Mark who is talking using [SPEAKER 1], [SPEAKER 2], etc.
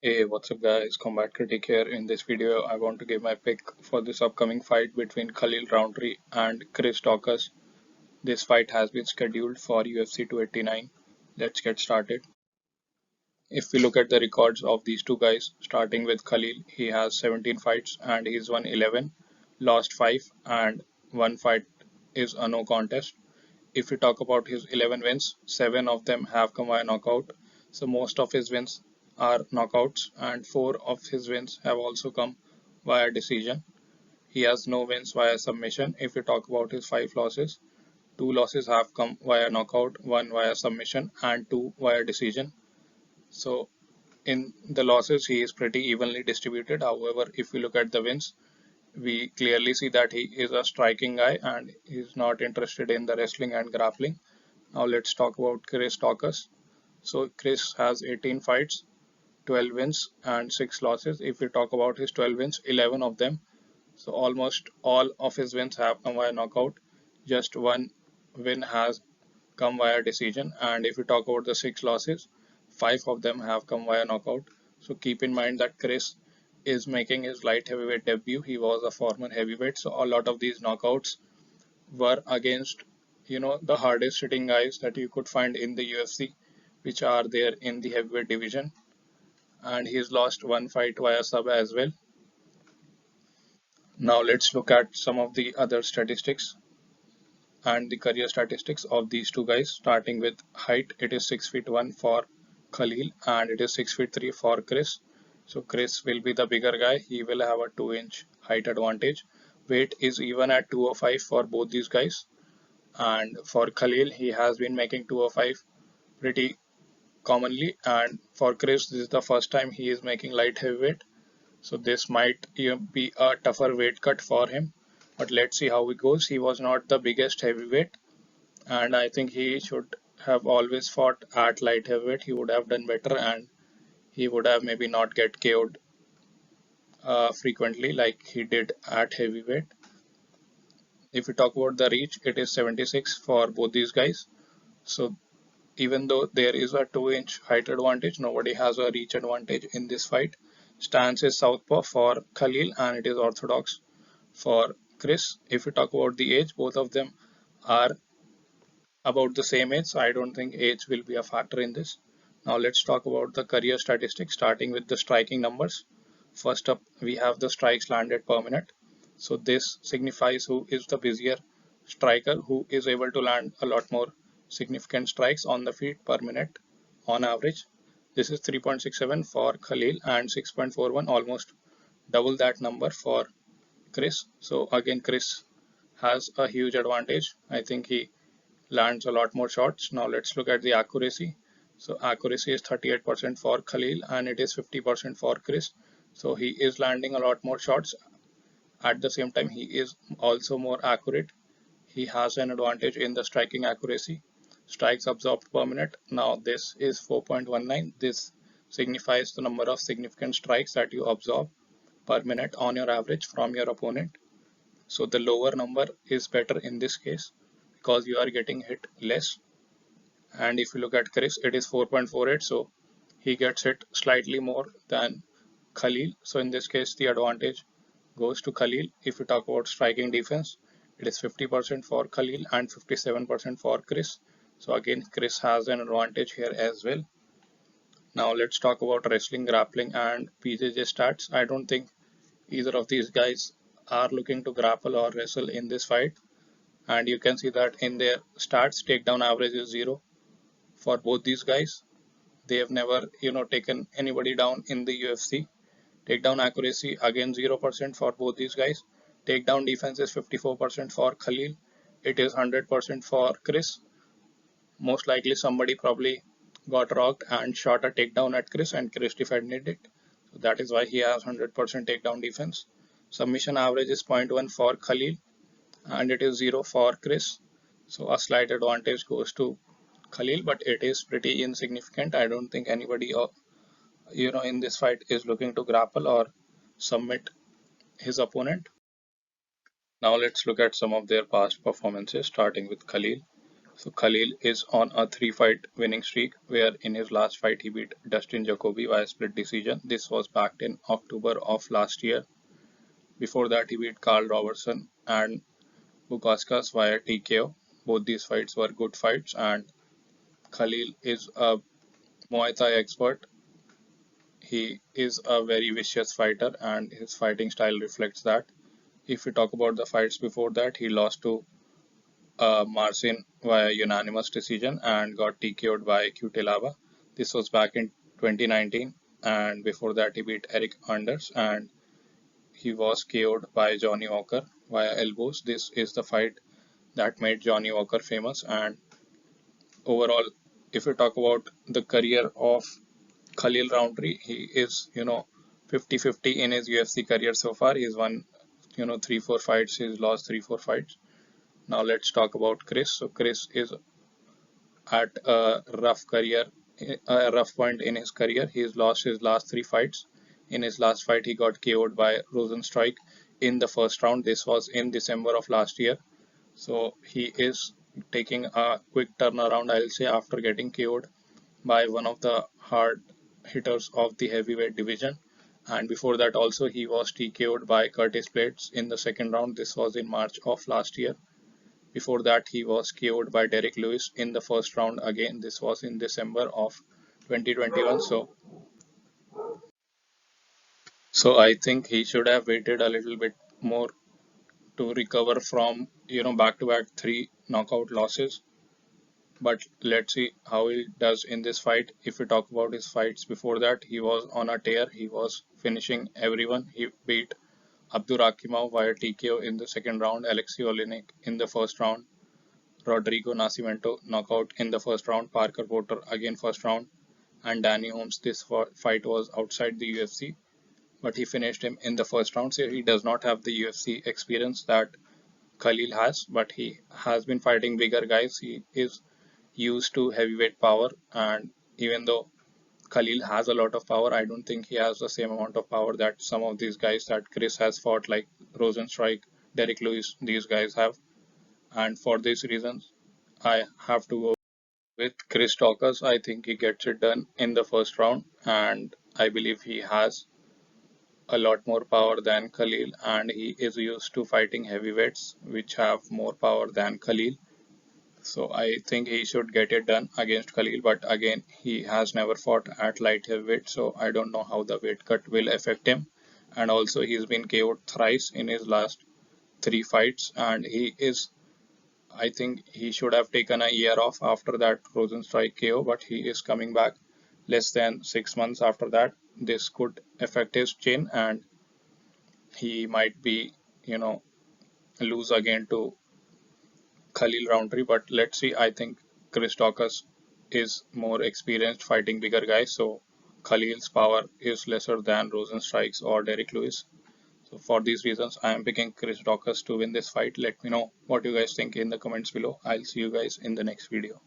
[SPEAKER 1] Hey, what's up guys? Combat Critic here. In this video, I want to give my pick for this upcoming fight between Khalil Rountree and Chris Daukas. This fight has been scheduled for UFC 289. Let's get started. If we look at the records of these two guys, starting with Khalil, he has 17 fights and he's won 11, lost 5, and one fight is a no contest. If we talk about his 11 wins, 7 of them have come via knockout. So most of his wins are knockouts, and 4 of his wins have also come via decision. He has no wins via submission. If we talk about his 5 losses, 2 losses have come via knockout, 1 via submission, and 2 via decision. So in the losses, he is pretty evenly distributed. However, if we look at the wins, we clearly see that he is a striking guy and he's not interested in the wrestling and grappling. Now let's talk about Chris Daukas. So Chris has 18 fights, 12 wins and 6 losses. If we talk about his 12 wins, 11 of them, so almost all of his wins have come via knockout. Just one win has come via decision. And if we talk about the 6 losses, 5 of them have come via knockout. So keep in mind that Chris is making his light heavyweight debut. He was a former heavyweight, so a lot of these knockouts were against the hardest hitting guys that you could find in the UFC, which are there in the heavyweight division. And he's lost one fight via sub as well. Now let's look at some of the other statistics and the career statistics of these two guys. Starting with height, it is 6 feet 1 for Khalil and it is 6 feet 3 for Chris. So Chris will be the bigger guy. He will have a 2-inch height advantage. Weight is even at 205 for both these guys. And for Khalil, he has been making 205 pretty commonly. And for Chris, this is the first time he is making light heavyweight. So this might be a tougher weight cut for him. But let's see how it goes. He was not the biggest heavyweight, and I think he should have always fought at light heavyweight. He would have done better, and he would have maybe not get KO'd frequently like he did at heavyweight. If we talk about the reach, it is 76 for both these guys. So even though there is a 2-inch height advantage, nobody has a reach advantage in this fight. Stance is southpaw for Khalil and it is orthodox for Chris. If we talk about the age, both of them are about the same age, so I don't think age will be a factor in this. Now let's talk about the career statistics, starting with the striking numbers. First up, we have the strikes landed per minute. So this signifies who is the busier striker, who is able to land a lot more significant strikes on the feet per minute on average. This is 3.67 for Khalil and 6.41, almost double that number for Chris. So again, Chris has a huge advantage. I think he lands a lot more shots. Now let's look at the accuracy. So accuracy is 38% for Khalil and it is 50% for Chris. So he is landing a lot more shots. At the same time, he is also more accurate. He has an advantage in the striking accuracy. Strikes absorbed per minute. Now this is 4.19. This signifies the number of significant strikes that you absorb per minute on your average from your opponent. So the lower number is better in this case because you are getting hit less. And if you look at Chris, it is 4.48, so he gets hit slightly more than Khalil. So in this case, the advantage goes to Khalil. If we talk about striking defense, it is 50% for Khalil and 57% for Chris. So again, Chris has an advantage here as well. Now let's talk about wrestling, grappling, and PJJ stats. I don't think either of these guys are looking to grapple or wrestle in this fight. And you can see that in their stats, takedown average is 0 for both these guys. They have never, taken anybody down in the UFC. Takedown accuracy again 0% for both these guys. Takedown defense is 54% for Khalil. It is 100% for Chris. Most likely somebody probably got rocked and shot a takedown at Chris and Chris defended it. So that is why he has 100% takedown defense. Submission average is 0.1 for Khalil and it is 0 for Chris. So a slight advantage goes to Khalil, but it is pretty insignificant. I don't think anybody, in this fight is looking to grapple or submit his opponent. Now let's look at some of their past performances, starting with Khalil. So Khalil is on a 3-fight winning streak, where in his last fight he beat Dustin Jacoby via split decision. This was back in October of last year. Before that, he beat Carl Robertson and Bukauskas via TKO. Both these fights were good fights, and Khalil is a Muay Thai expert. He is a very vicious fighter, and his fighting style reflects that. If we talk about the fights before that, he lost to Marcin via unanimous decision and got TKO'd by Cutelaba. This was back in 2019, and before that, he beat Eric Anders and he was KO'd by Johnny Walker via elbows. This is the fight that made Johnny Walker famous. And overall, if you talk about the career of Khalil Rountree, he is, 50-50 in his UFC career so far. He's won, 3-4 fights. He's lost 3-4 fights. Now let's talk about Chris. So Chris is at a rough point in his career. He's lost his last 3 fights. In his last fight, he got KO'd by Rosenstrike in the first round. This was in December of last year. So he is taking a quick turnaround, I'll say, after getting KO'd by one of the hard hitters of the heavyweight division. And before that, also, he was TKO'd by Curtis Blades in the second round. This was in March of last year. Before that, he was KO'd by Derek Lewis in the first round again. This was in December of 2021. So I think he should have waited a little bit more to recover from back-to-back 3 knockout losses. But let's see how he does in this fight. If we talk about his fights before that, he was on a tear. He was finishing everyone. He beat Abdurakimov via TKO in the second round, Alexei Olenek in the first round, Rodrigo Nascimento knockout in the first round, Parker Porter again first round, and Danny Holmes. This fight was outside the UFC, but he finished him in the first round. So he does not have the UFC experience that Khalil has, but he has been fighting bigger guys. He is used to heavyweight power, and even though Khalil has a lot of power, I don't think he has the same amount of power that some of these guys that Chris has fought, like Rosenstrike, Derek Lewis, these guys have. And for these reasons, I have to go with Chris Daukas. I think he gets it done in the first round, and I believe he has a lot more power than Khalil, and he is used to fighting heavyweights, which have more power than Khalil. So I think he should get it done against Khalil, but again, he has never fought at light heavyweight, so I don't know how the weight cut will affect him. And also, he's been KO'd thrice in his last 3 fights, and I think he should have taken a year off after that Rosenstrike KO, but he is coming back less than 6 months after that. This could affect his chin, and he might be, lose again to Khalil Rountree, but let's see. I think Chris Daukas is more experienced fighting bigger guys, so Khalil's power is lesser than Rosenstrike's or Derek Lewis. So for these reasons, I am picking Chris Daukas to win this fight. Let me know what you guys think in the comments below. I'll see you guys in the next video.